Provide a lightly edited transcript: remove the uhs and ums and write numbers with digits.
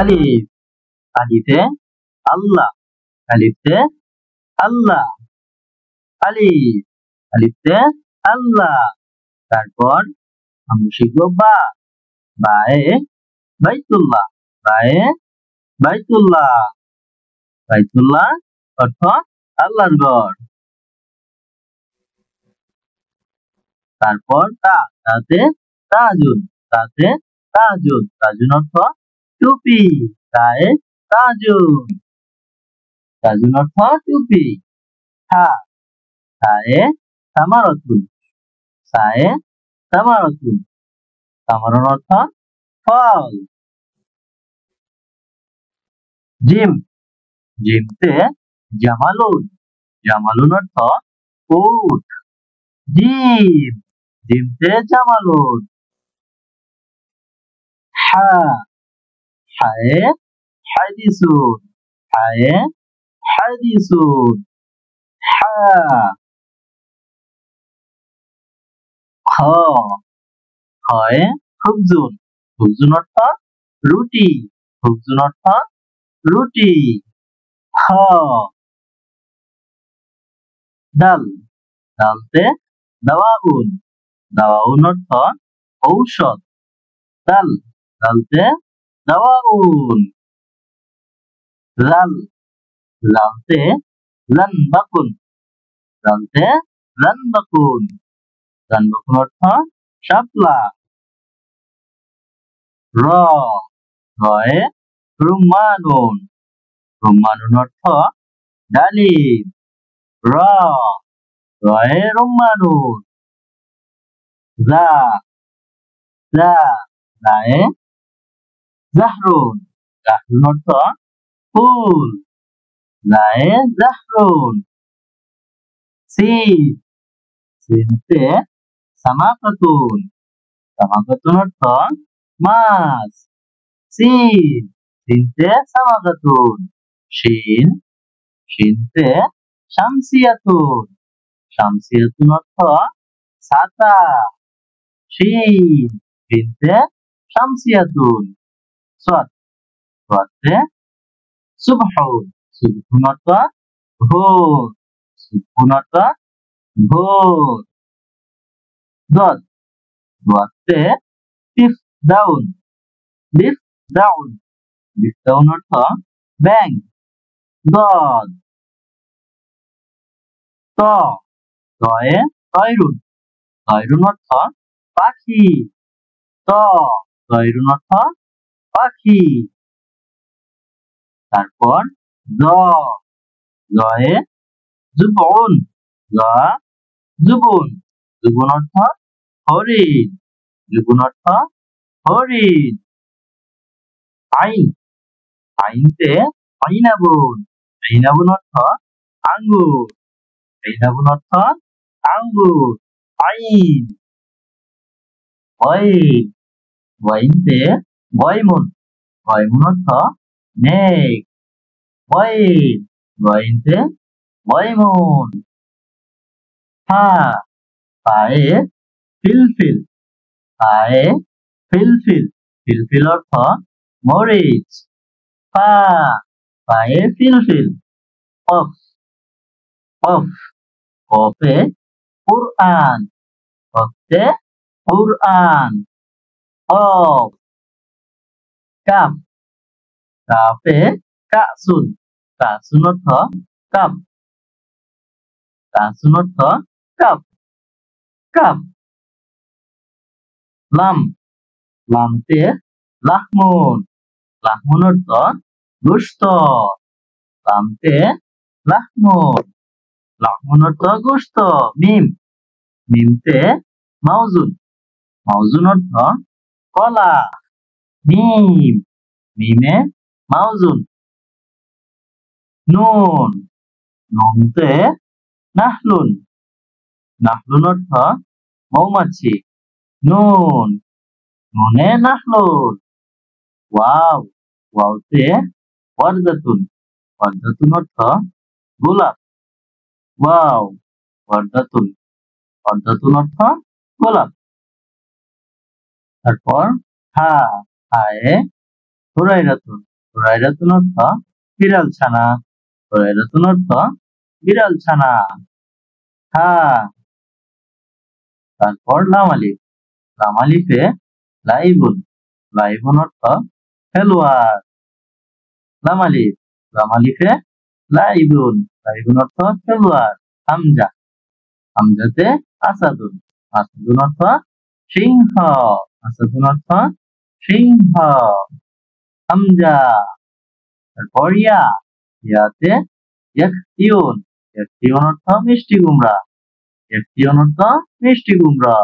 আলিফ, আলিফে আল্লাহ, আলিফে আল্লাহ, আলিফ, আলিফে আল্লাহ। তারপর আমরা শিখব বা, বায়ে বাইতুল্লাহ, বায়ে বাইতুল্লাহ, বাইতুল্লাহ অর্থ আল্লাহর ঘর। তারপর তা, তাতে তাজুন, তাতে তাজুন, তাজুন অর্থ টুপি, তায়ে তাজুন, তাজুন অর্থ টুপি। থা, থায়ে তামারাতুন, থায়ে তামারাতুন, তামারুন অর্থ ফল। জিম, জিমতে জামালুন, জামালুন অর্থ উট, জিম, জিমতে জামালুন। হা, হায়ে হাদিসুন, হায়ে হাদিসুন, হা। খ, খয়ে খুবজুন, খুবজুন অর্থ রুটি, খুবজুন অর্থ রুটি। খ, দাল, দালতে দাওয়াউন, দাওয়াউন অর্থ ঔষধ, দাল, দালতে দাওয়াউন। লাল, লালতে লানবাকুন, লালতে লানবাকুন, লানবাকুন অর্থ শাপলা। র, রয়ে রুম্মানুন, রুম্মানুন অর্থ ডালিম, র, রয়ে রুম্মানুন। জা, জা, জায়ে জাহরুন, জাহরুন অর্থ ফুল, জায়ে জাহরুন। সিন, সিনতে সামাকাতুন, সামাকাতুন অর্থ মাছ, সিন, সিনতে সামাকাতুন। শিন, শিনতে শামসিয়াতুন, শামসিয়াতুন অর্থ ছাতা, শিন, শিনতে শামসিয়াতুন। সাদ, সাদতে সুবহুন, সুবহুন অর্থ ভোর, সুবহুন অর্থ ভোর। দদ, দদতে তিফদাউন, লিফদাউন, লিফদাউন অর্থ ব্যাঙ, দদ। ত, তয়ে তয়রুন, তয়রুন অর্থ পাখি, ত, তয়রুন অর্থ পাখি। তারপর জ, জয়ে জুবউন, জ, জুবুন, জুবুন অর্থ হরিণ, জুবুন অর্থ হরিণ। আইন, আইনতে আইনাবুন, আইনাবুন অর্থ আঙ্গুর, আইনাবুন অর্থ আঙ্গুর, আইন। ওয়াইন, ওয়াইনতে ওয়াইমুন, ওয়াইমুন অর্থ মেঘ, ওয়াইন, ওয়াইনতে ওয়াইমুন। হা, পায়ে ফিলফিল, পায়ে ফিলফিল, ফিলফিল অর্থ মরিচ, পা, পায়ে ফিলফিল। কফ, কফ, কফে কুরআন, কফতে কুরআন, কফ। কাফ, কাফে কাসুন, কাসুন অর্থ কাপ, কাসুন অর্থ কাপ, কাপ। লাম, লামতে লাহমুন, লাহমুন অর্থ গোশত, লামতে লাহমুন, লাহমুন অর্থ গোশত। মিম, মিমতে মাউজুন, মাউজুন অর্থ কলা, মিম, মিমে মাউজুন। নুন, নুনতে নাহলুন, নাহলুন অর্থ মৌমাছি, নুন, নুনে নাহলুন। ওয়াও, ওয়াওতে ওয়ারদাতুন, ওয়ারদাতুন অর্থ গোলাপ, ওয়াও, ওয়ারদাতুন, ওয়ারদাতুন অর্থ গোলাপ। তারপর হা, হায়ে হুরাইরাতুন, হুরায়রাতুন অর্থ বিড়াল ছানা। হুরায়রাতুন অর্থ বিড়াল ছানা। হা, তারপর লাম আলিফ। লাম আলিফে লাইবুন। লাইবুন অর্থ খেলোয়াড়। লাম আলিফ। লাম আলিফে লাইবুন। লাইবুন অর্থ খেলোয়াড়। হামজা। হামজাতে আসাদুন। আসাদুন অর্থ সিংহ। আসাদুন অর্থ সিংহ। হামজা। তারপর ইয়া। ইয়াতে ইয়াকতিউন। ইয়াকতিউন অর্থ মিষ্টি কুমড়া। ইয়াকতিউন অর্থ মিষ্টি কুমড়া।